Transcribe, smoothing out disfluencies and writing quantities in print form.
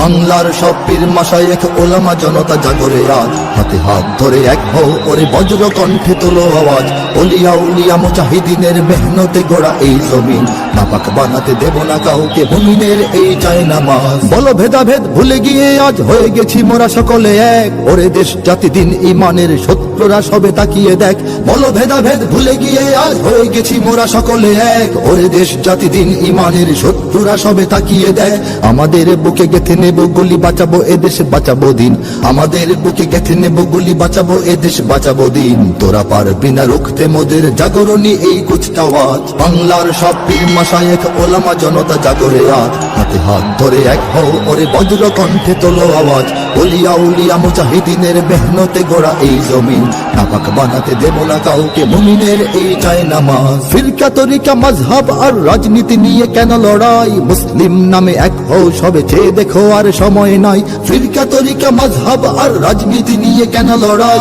বাংলার সব পীর মাশায়েখ ওলামা জনতা জাগরে আজ, হাতে হাত ধরে এক হও ওরে বজ্র কণ্ঠে তোলো আওয়াজ। ওলিয়া উলিয়া মুজাহিদিনের মেহনতে গড়া এই জমিন, নাপাক বানাতে দেব না কাউকে মুমিনের এই চায় নামাজ। বলো ভেদাভেদ ভুলে গিয়ে আজ হয়ে গেছি মোরা সকলে এক, ওরে দেশ জাতি দিন ইমানের শত্রুরা সবে তাকিয়ে দেখ। বলো ভেদাভেদ ভুলে গিয়ে আজ হয়ে গেছি মোরা সকলে এক, ওরে দেশ জাতি দিন ইমানের শত্রুরা সবে তাকিয়ে দেখ। আমাদের বুকে গেথে নেব গুলি, বাঁচাবো এদেশ বাঁচাবো দিন। আমাদের বুকে গেথে নেব গুলি, বাঁচাবো এদেশ বাঁচাবো দিন। তোরা পারবি না রুখতে মোদের জাগরণী এই কুচকাওয়াজ। বাংলার সব পীর মাশায়েখ ওলামা জনতা জাগরে আজ, হাতে হাত ধরে এক হও ওরে বজ্র কণ্ঠে তোলো আওয়াজ। ওলিয়া উলিয়া মুজাহিদিনের মেহনতে গড়া এই জমিন, নাপাক বানাতে দেব না কাউকে মুমিনের এই চায় নামাজ। ফিরকা তরিকা মাযহাব আর রাজনীতি নিয়ে কেন লড়াই, মুসলিম নামে এক হও সবে চেয়ে দেখো আর সময় নাই। ফিরকা তরিকা মাযহাব আর রাজনীতি নিয়ে কেন লড়াই।